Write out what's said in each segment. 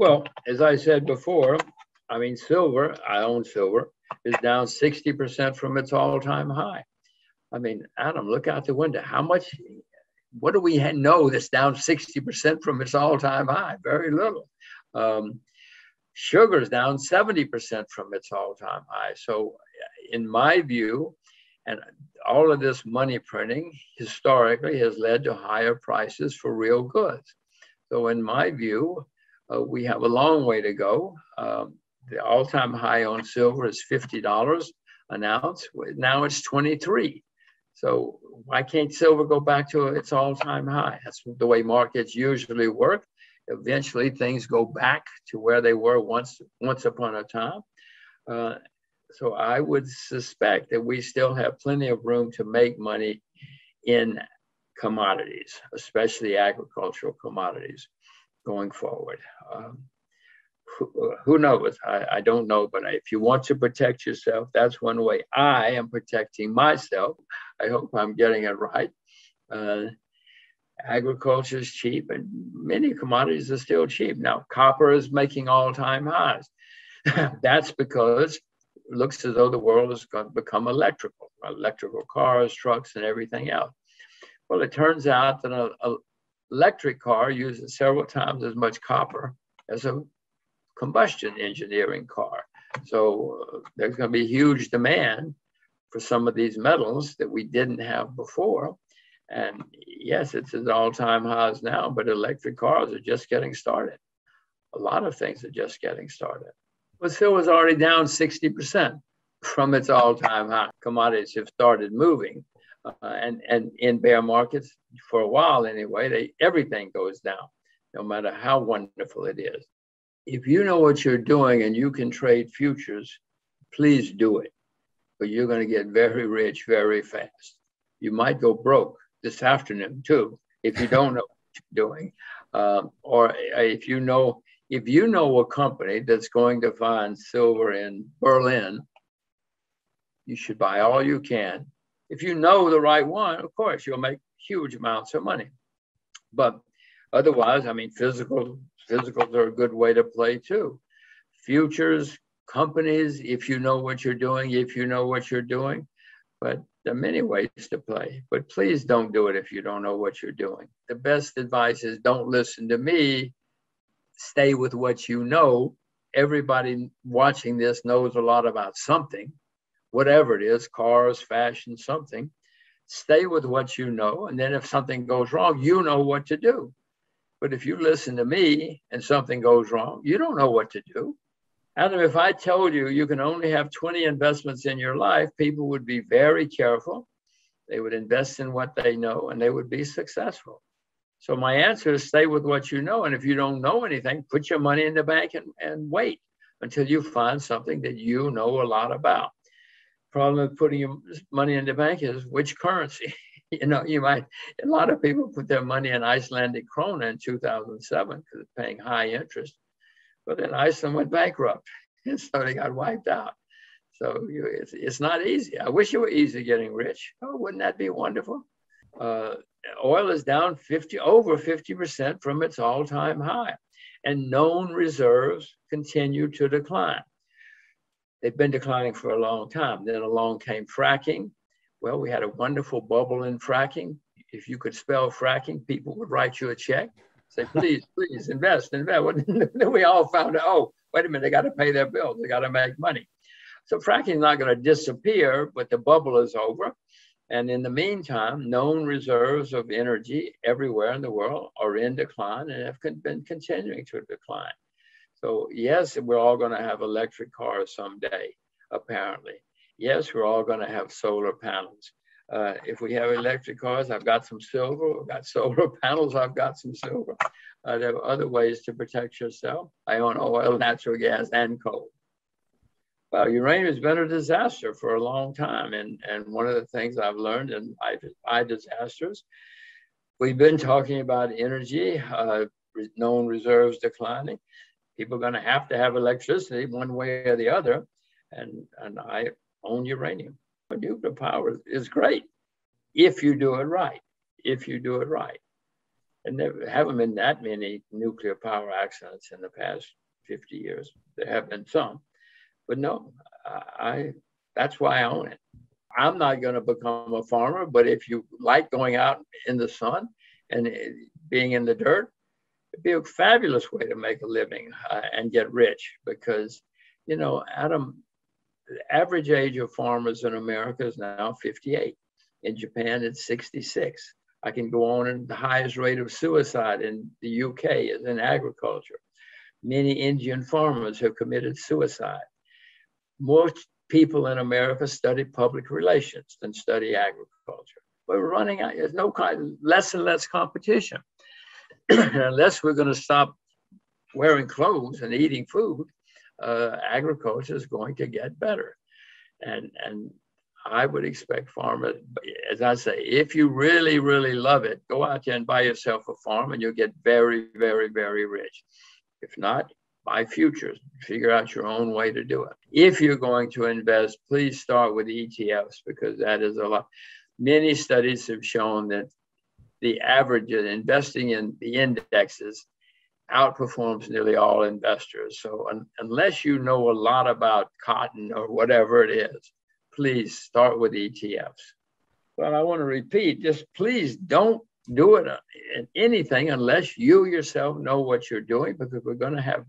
Well, as I said before, I mean, silver, I own silver, is down 60% from its all-time high. I mean, Adam, look out the window. How much, what do we know that's down 60% from its all-time high? Very little. Sugar's down 70% from its all-time high. So in my view, and all of this money printing historically has led to higher prices for real goods. So in my view, we have a long way to go. The all-time high on silver is $50 an ounce. Now it's 23. So why can't silver go back to its all-time high? That's the way markets usually work. Eventually, things go back to where they were once upon a time. So I would suspect that we still have plenty of room to make money in commodities, especially agricultural commodities, going forward. Who knows? I don't know, but if you want to protect yourself, that's one way. I am protecting myself. I hope I'm getting it right. Agriculture is cheap, and many commodities are still cheap. Now, copper is making all-time highs. That's because it looks as though the world is going to become electrical cars, trucks, and everything else. Well, it turns out that an electric car uses several times as much copper as a combustion engineering car. So there's going to be huge demand for some of these metals that we didn't have before. And yes, it's at all-time highs now, but electric cars are just getting started. A lot of things are just getting started. But silver's already down 60% from its all-time high. Commodities have started moving. And in bear markets, for a while anyway, everything goes down, no matter how wonderful it is. If you know what you're doing and you can trade futures, please do it. But you're going to get very rich very fast. You might go broke this afternoon too, if you don't know what you're doing. Or if you know a company that's going to find silver in Berlin, you should buy all you can. If you know the right one, of course, you'll make huge amounts of money. But otherwise, I mean, physicals are a good way to play too. Futures, companies, if you know what you're doing. But there are many ways to play. But please don't do it if you don't know what you're doing. The best advice is don't listen to me. Stay with what you know. Everybody watching this knows a lot about something, whatever it is, cars, fashion, something. Stay with what you know. And then if something goes wrong, you know what to do. But if you listen to me and something goes wrong, you don't know what to do. Adam, if I told you you can only have 20 investments in your life, people would be very careful. They would invest in what they know and they would be successful. So my answer is stay with what you know. And if you don't know anything, put your money in the bank and wait until you find something that you know a lot about. Problem with putting your money in the bank is which currency. A lot of people put their money in Icelandic krona in 2007 because it's paying high interest. But then Iceland went bankrupt, and so they got wiped out. So it's not easy. I wish it were easy getting rich. Oh, wouldn't that be wonderful? Oil is down over 50% from its all-time high, and known reserves continue to decline. They've been declining for a long time. Then along came fracking. Well, we had a wonderful bubble in fracking. If you could spell fracking, people would write you a check. Say, please, invest. Then we all found out, oh, wait a minute, they got to pay their bills. They got to make money. So fracking is not going to disappear, but the bubble is over. And in the meantime, known reserves of energy everywhere in the world are in decline and have been continuing to decline. So yes, we're all going to have electric cars someday, apparently. Yes, we're all going to have solar panels. If we have electric cars, I've got some silver. I've got solar panels. I've got some silver. There are other ways to protect yourself. I own oil, natural gas, and coal. Well, uranium has been a disaster for a long time. And one of the things I've learned in my disasters, we've been talking about energy, known reserves declining. People are going to have electricity one way or the other. And I own uranium. Nuclear power is great if you do it right. And there haven't been that many nuclear power accidents in the past 50 years. There have been some, but no, that's why I own it. I'm not going to become a farmer, but if you like going out in the sun and being in the dirt, it'd be a fabulous way to make a living and get rich because, you know, Adam, the average age of farmers in America is now 58. In Japan, it's 66. I can go on, and the highest rate of suicide in the UK is in agriculture. Many Indian farmers have committed suicide. Most people in America study public relations than study agriculture. We're running out, there's less and less competition. Unless we're going to stop wearing clothes and eating food, agriculture is going to get better. And I would expect farmers, as I say, if you really, really love it, go out there and buy yourself a farm and you'll get very, very, very rich. If not, buy futures, figure out your own way to do it. If you're going to invest, please start with ETFs because that is a lot. Many studies have shown that the average of investing in the indexes outperforms nearly all investors. So unless you know a lot about cotton or whatever it is, please start with ETFs. Well, I want to repeat, just please don't do it in anything unless you yourself know what you're doing, because we're going to have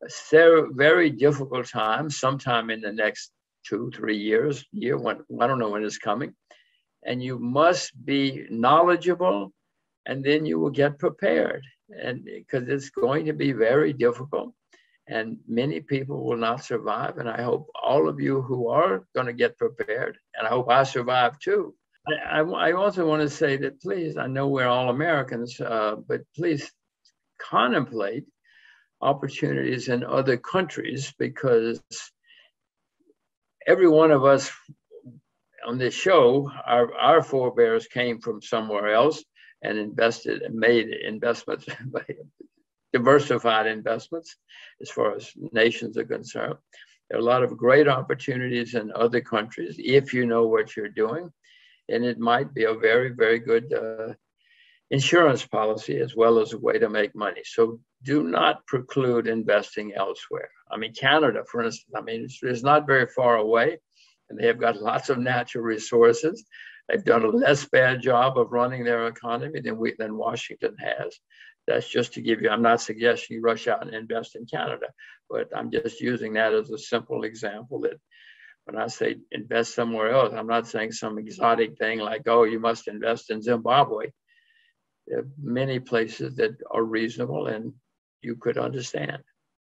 a very difficult time sometime in the next 2-3 years, when I don't know when it's coming. And you must be knowledgeable, and then you will get prepared. And because it's going to be very difficult, and many people will not survive. And I hope all of you who are going to get prepared, and I hope I survive too. I also want to say that please, I know we're all Americans, but please contemplate opportunities in other countries, because every one of us on this show, our forebears came from somewhere else and invested and made investments, diversified investments as far as nations are concerned. There are a lot of great opportunities in other countries if you know what you're doing. And it might be a very, very good insurance policy as well as a way to make money. So do not preclude investing elsewhere. I mean, Canada, for instance, I mean, it's not very far away, and they have got lots of natural resources. They've done a less bad job of running their economy than Washington has. That's just to give you, I'm not suggesting you rush out and invest in Canada, but I'm just using that as a simple example that when I say invest somewhere else, I'm not saying some exotic thing like, oh, you must invest in Zimbabwe. There are many places that are reasonable and you could understand.